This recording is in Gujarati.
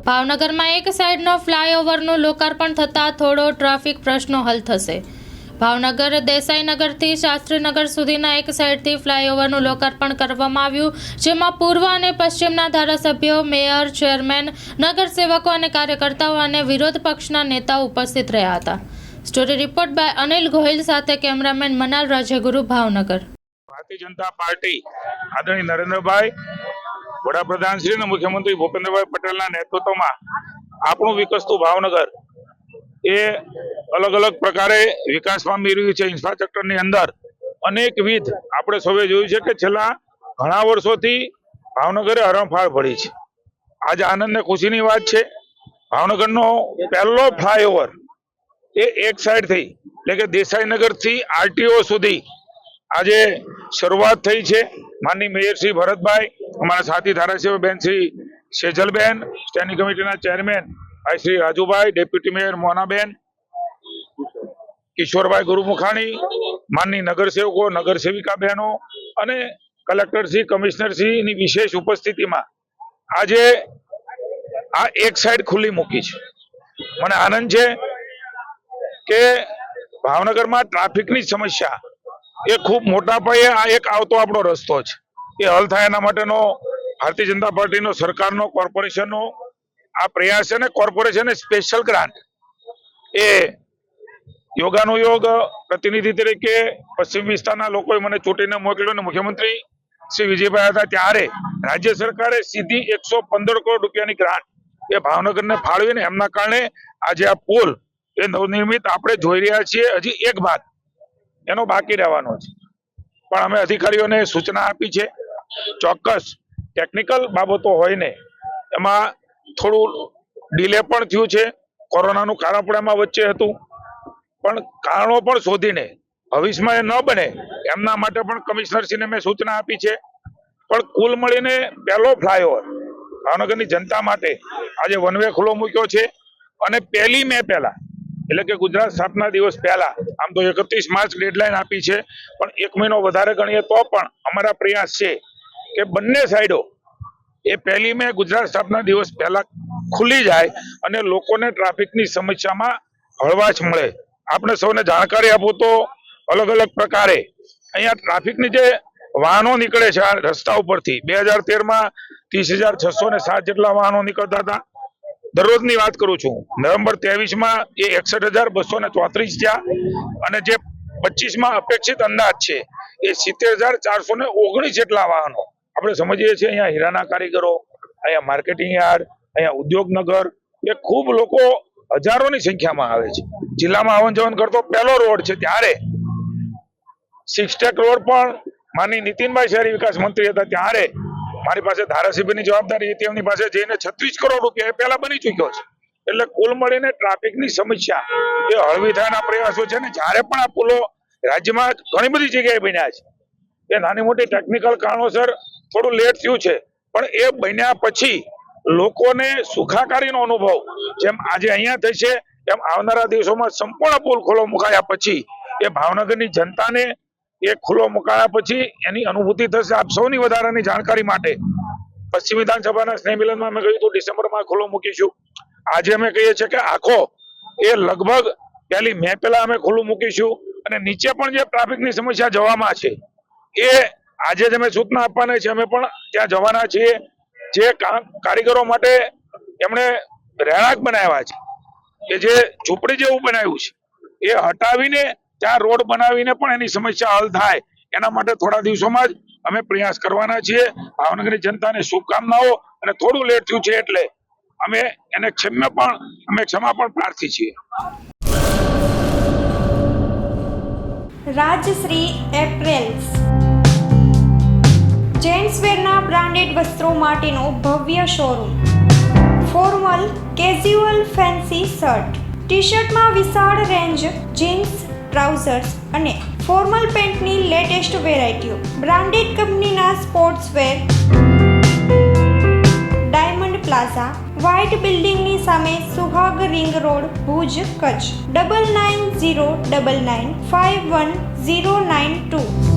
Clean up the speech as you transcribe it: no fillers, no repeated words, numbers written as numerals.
ભાવનગરમાં એક સાઈડનો ફ્લાયઓવરનું લોકાર્પણ થતાં થોડો ટ્રાફિક પ્રશ્નો હલ થશે। ભાવનગર દેસાઈનગરથી શાસ્ત્રીનગર સુધીના એક સાઈડથી ફ્લાયઓવરનું લોકાર્પણ કરવામાં આવ્યું, જેમાં પૂર્વ અને પશ્ચિમના ધારાસભ્યો, મેયર, ચેરમેન, નગરસેવકો અને કાર્યકર્તાઓ અને વિરોધ પક્ષના નેતાઓ ઉપસ્થિત રહ્યા હતા। Story report by Anil Gohil સાથે કેમેરામેન મનાલ રાજ્યગુરુ, ભાવનગર। ભારતીય જનતા પાર્ટી આદરણીય નરેન્દ્રભાઈ, વડાપ્રધાન શ્રી અને મુખ્યમંત્રી ભૂપેન્દ્રભાઈ પટેલના નેતૃત્વમાં આપણું વિકસતું ભાવનગર એ અલગ અલગ પ્રકારે વિકાસ પામી રહ્યું છે। ઇન્ફ્રાસ્ટ્રક્ચરની અંદર અનેકવિધ આપણે સૌએ જોયું છે કે છેલ્લા ઘણા વર્ષોથી ભાવનગરે હરણફાળ ભળી છે। આજે આનંદ ને ખુશીની વાત છે, ભાવનગરનો પહેલો ફ્લાયઓવર એ એક સાઈડ થઈ એટલે કે દેસાઈનગરથી આરટીઓ સુધી આજે શરૂઆત થઈ છે। માનનીય મેયર શ્રી ભરતભાઈ, અમારા સાથી ધારાસભ્ય બેન શ્રી સેજલબેન, સ્ટેન્ડિંગ કમિટીના ચેરમેન ભાઈ શ્રી રાજુભાઈ, ડેપ્યુટી મેયર મોનાબેન, કિશોરભાઈ ગુરુમુખાણી, માનનીય નગરસેવકો, નગરસેવિકા બહેનો અને કલેક્ટર શ્રી, કમિશનર શ્રીની વિશેષ ઉપસ્થિતિમાં આજે આ એક સાઈડ ખુલ્લી મૂકી છે। મને આનંદ છે કે ભાવનગરમાં ટ્રાફિકની સમસ્યા એ ખૂબ મોટા પાયે આ એક આવતો આપણો રસ્તો છે એ હલ થાય એના માટેનો ભારતીય જનતા પાર્ટીનો, સરકારનો, કોર્પોરેશનનો આ પ્રયાસ છે ને કોર્પોરેશને સ્પેશિયલ ગ્રાન્ટ એ યોગાનુયોગ પ્રતિનિધિ તરીકે પશ્ચિમ વિસ્તારના લોકોએ મને ચૂંટીને મોકલ્યો અને મુખ્યમંત્રી શ્રી વિજયભાઈ હતા ત્યારે રાજ્ય સરકારે સીધી 115 કરોડ રૂપિયાની ગ્રાન્ટ એ ભાવનગરને ફાળવીને એમના કારણે આજે આ પુલ એ નવનિર્મિત આપણે જોઈ રહ્યા છીએ। હજી એક ભાગ એનો બાકી રહેવાનો છે, પણ અમે અધિકારીઓને સૂચના આપી છે। ચોક્કસ ટેકનિકલ બાબતો હોય ને એમાં થોડું ડિલે પણ થયું છે, કોરોનાનું કારણ પણ એમાં વચ્ચે હતું, પણ કારણો પણ શોધીને ભવિષ્યમાં એ ન બને એમના માટે પણ કમિશનરશ્રીને મેં સૂચના આપી છે। પણ કુલ મળીને પહેલો ફ્લાયઓવર ભાવનગરની જનતા માટે આજે વન વે ખુલ્લો મૂક્યો છે અને 1 મે પહેલા એટલે કે ગુજરાત સ્થાપના દિવસ પહેલા, આમ તો 31 માર્ચ ડેડલાઈન આપી છે, પણ 1 મહિનો વધારે ગણીએ તો પણ અમારા પ્રયાસ છે કે બંને સાઈડો એ 1 મે ગુજરાત સ્થાપના દિવસ પહેલા ખુલી જાય અને લોકોને ટ્રાફિકની સમસ્યામાં હળવાશ મળે। આપણે સૌને જાણકારી આપું તો અલગ અલગ પ્રકારે અહીંયા ટ્રાફિકની જે વાહનો નીકળે છે આ રસ્તા ઉપરથી 2013માં 30,607 જેટલા વાહનો નીકળતા હતા। દરરોજની વાત કરું છું, નવેમ્બર 23માં એ 61,234 થયા અને જે 25માં અપેક્ષિત અંદાજ છે એ 70,419 જેટલા વાહનો આપણે સમજીએ છીએ। અહીંયા હીરાના કારીગરો, અહીંયા માર્કેટિંગ યાર્ડ, અહીંયા ઉદ્યોગનગર એ ખૂબ લોકો હજારોની સંખ્યામાં આવે છે। જિલ્લામાં આવન જવન કરતો પહેલો રોડ છે ત્યારે સિક્સટેક રોડ પણ માનનીય નીતિનભાઈ શહેરી વિકાસ મંત્રી હતા ત્યારે મારી પાસે ધારાસભ્યની જવાબદારી હતી, એમની પાસે જઈને 36 કરોડ રૂપિયા એ પહેલા બની ચૂક્યો છે। એટલે કુલ મળીને ટ્રાફિકની સમસ્યા એ હળવી થવાના પ્રયાસો છે ને જ્યારે પણ આ પુલો રાજ્યમાં ઘણી બધી જગ્યાએ બન્યા છે એ નાની મોટી ટેકનિકલ કારણોસર થોડું લેટ થયું છે, પણ એ બન્યા પછી લોકોને સુખાકારીનો અનુભવ જેમ આજે અહીંયા થશે એમ આવનારા દિવસોમાં સંપૂર્ણ પુલ ખુલ્લો મુકાયા પછી એ ભાવનગરની જનતાને એ ખુલ્લો મુકાયા પછી એની અનુભૂતિ થશે। આપ સૌની વધારાની જાણકારી માટે પશ્ચિમ વિધાનસભાના સ્નેહ મિલનમાં અમે કહ્યું હતું ડિસેમ્બરમાં ખુલ્લો મૂકીશું। આજે અમે કહીએ છીએ કે આખો એ લગભગ 1 મે પહેલા અમે ખુલ્લું મૂકીશું અને નીચે પણ જે ટ્રાફિકની સમસ્યા જવામાં છે એ આજે જ અમે સૂચના આપવાના છે। અમે પણ ત્યાં જવાના છીએ। જે કારીગરો માટે એમણે રહેણાંક બનાવ્યા છે કે જે ઝૂંપડી જેવું બનાવ્યું છે એ હટાવીને ત્યાં રોડ બનાવીને પણ એની સમસ્યા હલ થાય એના માટે થોડા દિવસોમાં જ અમે પ્રયાસ કરવાના છીએ। ભાવનગરની જનતાને શુભકામનાઓ અને થોડું લેટ થયું છે એટલે અમે એને ક્ષમા પણ પ્રાર્થી છીએ। રાજશ્રી એપ્રેલ્સ જેન્ટ્સવેરના બ્રાન્ડેડ વસ્ત્રો માટેનો ભવ્ય showroom. Formal, casual, fancy shirt, T શર્ટમાં વિશાળ રેન્જ, જીન્સ, ટ્રાઉઝર્સ અને ફોર્મલ પેન્ટની લેટેસ્ટ વેરાયટીઓ, બ્રાન્ડેડ કંપનીના સ્પોર્ટ્સવેર। ડાયમંડ પ્લાઝા, વ્હાઇટ બિલ્ડિંગની સામે, સુહાગ રિંગ રોડ, ભુજ, કચ્છ। 9909951092